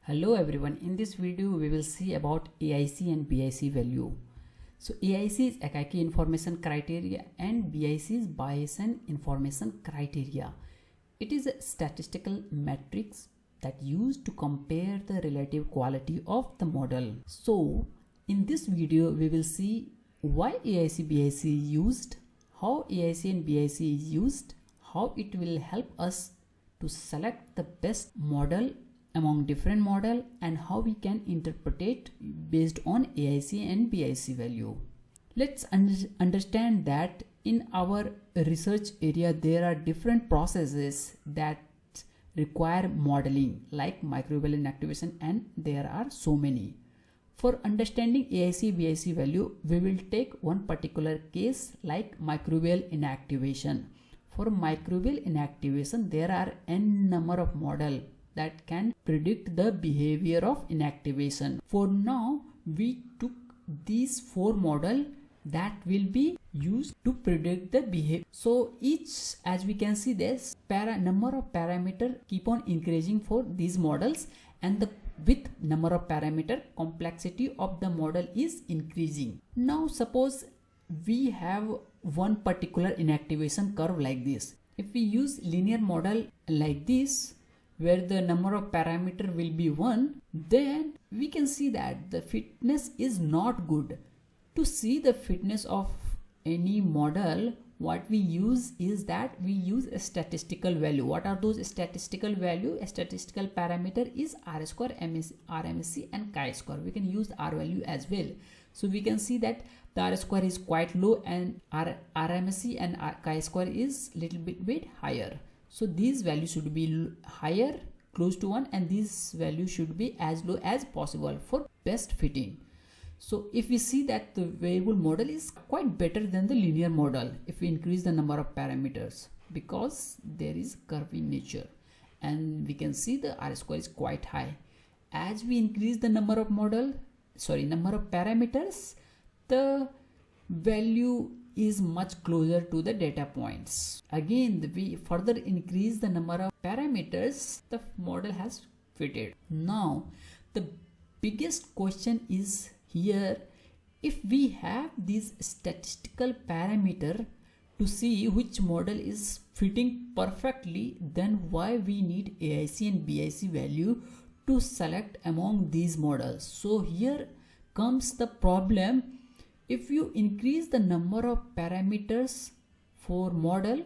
Hello everyone, in this video we will see about AIC and BIC value. So AIC is AIC information criteria and BIC is Bayesian information criteria. It is a statistical matrix that used to compare the relative quality of the model. So in this video we will see why AIC BIC is used, how AIC and BIC is used, how it will help us to select the best model among different model, and how we can interpret it based on AIC and BIC value. Let's understand that in our research area there are different processes that require modeling like microbial inactivation, and there are so many. For understanding AIC BIC value, we will take one particular case like microbial inactivation. For microbial inactivation there are n number of models that can predict the behavior of inactivation. For now, we took these 4 models that will be used to predict the behavior. So each, as we can see, this number of parameters keep on increasing for these models, and the with number of parameter complexity of the model is increasing. Now suppose we have one particular inactivation curve like this. If we use linear model like this, where the number of parameter will be 1, then we can see that the fitness is not good. To see the fitness of any model, what we use is that we use a statistical value. What are those statistical value? A statistical parameter is R square, RMSE and chi-square. We can use R value as well. So we can see that the R square is quite low and RMSE and chi-square is little bit higher. So these values should be higher, close to 1, and this value should be as low as possible for best fitting. So if we see that the variable model is quite better than the linear model if we increase the number of parameters, because there is curve in nature, and we can see the R square is quite high. As we increase the number of parameters, the value is much closer to the data points. Again, we further increase the number of parameters, the model has fitted. Now the biggest question is here, if we have these statistical parameter to see which model is fitting perfectly, then why we need AIC and BIC value to select among these models? So here comes the problem. If you increase the number of parameters for model,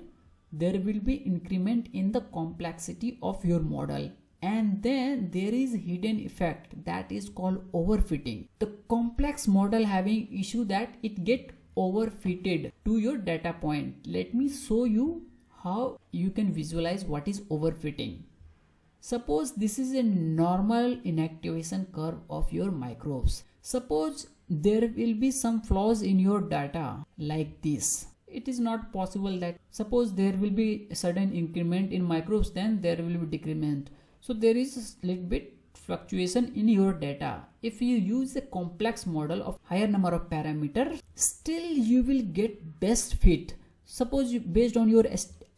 there will be increment in the complexity of your model, and then there is hidden effect that is called overfitting. The complex model having issue that it get overfitted to your data point. Let me show you how you can visualize what is overfitting. Suppose this is a normal inactivation curve of your microbes. Suppose there will be some flaws in your data like this. It is not possible that suppose there will be a sudden increment in microbes, then there will be decrement. So there is a little bit fluctuation in your data. If you use a complex model of higher number of parameters, still you will get best fit. Suppose you, based on your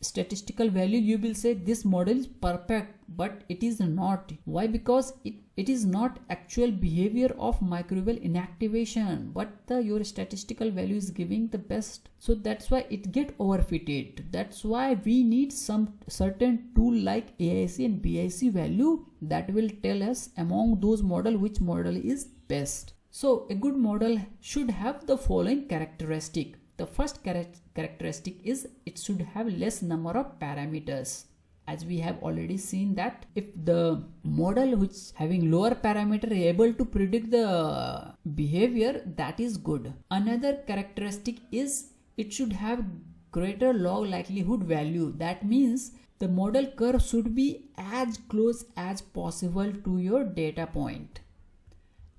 statistical value, you will say this model is perfect, but it is not. Why? Because it is not actual behavior of microbial inactivation, but your statistical value is giving the best. So that's why it get overfitted. That's why we need some certain tool like AIC and BIC value that will tell us among those model which model is best. So a good model should have the following characteristic. The first characteristic is it should have less number of parameters. As we have already seen that if the model which having lower parameter able to predict the behavior, that is good. Another characteristic is it should have greater log likelihood value. That means the model curve should be as close as possible to your data point.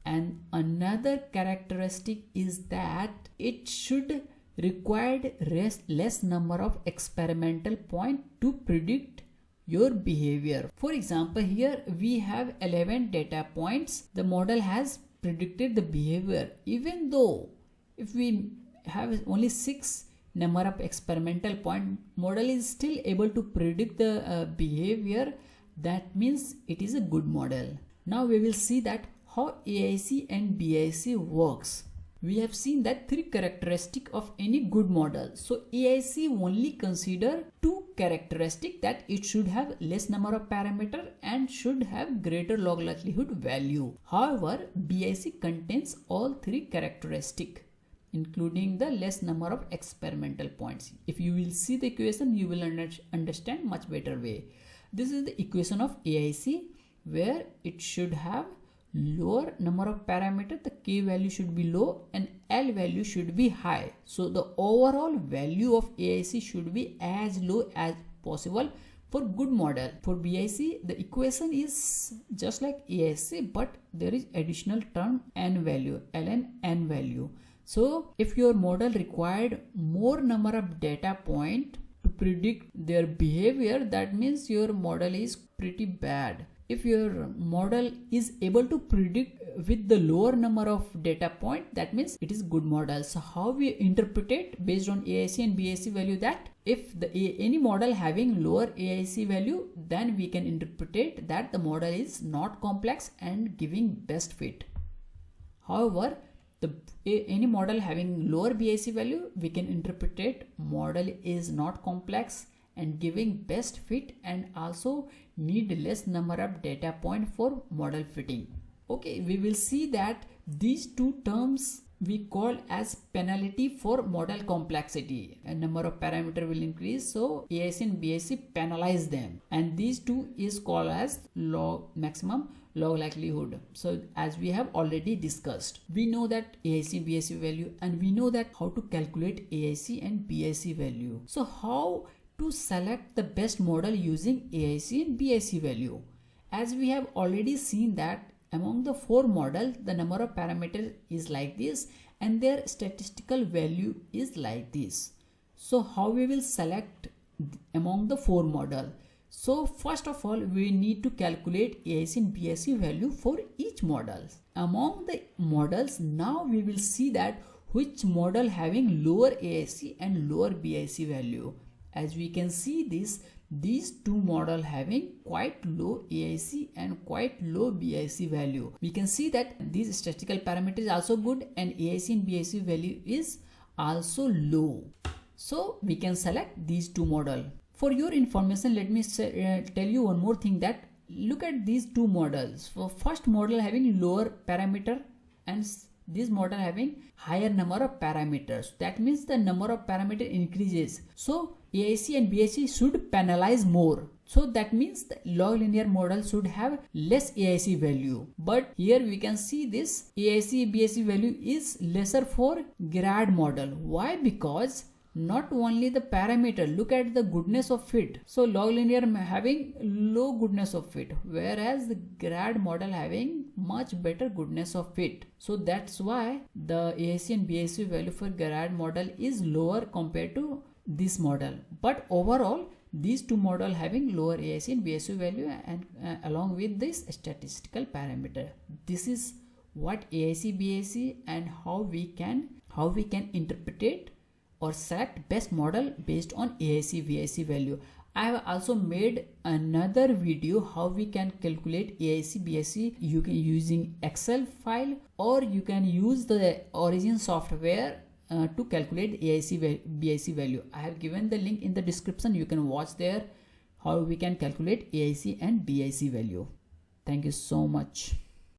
And another characteristic is that it should required less number of experimental point to predict your behavior. For example, here we have 11 data points. The model has predicted the behavior, even though if we have only 6 number of experimental point, model is still able to predict the behavior. That means it is a good model. Now we will see that how AIC and BIC works. We have seen that 3 characteristics of any good model. So AIC only consider 2 characteristics, that it should have less number of parameter and should have greater log likelihood value. However, BIC contains all 3 characteristics, including the less number of experimental points. If you will see the equation, you will understand much better way. This is the equation of AIC, where it should have lower number of parameters, the K value should be low and L value should be high. So the overall value of AIC should be as low as possible for good model. For BIC, the equation is just like AIC, but there is additional term N value, ln N value. So if your model required more number of data point to predict their behavior, that means your model is pretty bad. If your model is able to predict with the lower number of data point, that means it is good model. So how we interpret it based on AIC and BIC value, that if any model having lower AIC value, then we can interpret that the model is not complex and giving best fit. However, any model having lower BIC value, we can interpret model is not complex and giving best fit and also need less number of data point for model fitting. Okay, we will see that these two terms we call as penalty for model complexity. A number of parameter will increase, so AIC and BIC penalize them, and these two is called as maximum log likelihood. So as we have already discussed, we know that AIC and BIC value, and we know that how to calculate AIC and BIC value. So how to select the best model using AIC and BIC value? As we have already seen that among the 4 models, the number of parameters is like this and their statistical value is like this. So how we will select among the 4 models? So first of all, we need to calculate AIC and BIC value for each model. Among the models, now we will see that which model having lower AIC and lower BIC value. As we can see these two models having quite low AIC and quite low BIC value. We can see that these statistical parameters are also good and AIC and BIC value is also low. So we can select these two models. For your information, let me tell you one more thing, that look at these two models. For first model having lower parameter and this model having higher number of parameters. That means the number of parameter increases. So AIC and BIC should penalize more. So that means the log linear model should have less AIC value. But here we can see this AIC BIC value is lesser for grad model. Why? Because not only the parameter, look at the goodness of fit. So log linear having low goodness of fit, whereas the grad model having much better goodness of fit. So that's why the AIC and BIC value for grad model is lower compared to this model. But overall, these two models having lower AIC and BIC value and along with this statistical parameter. This is what AIC BIC and how we can interpret or select best model based on AIC BIC value. I have also made another video how we can calculate AIC BIC. You can using Excel file or you can use the Origin software to calculate AIC BIC value. I have given the link in the description. You can watch there how we can calculate AIC and BIC value. Thank you so much.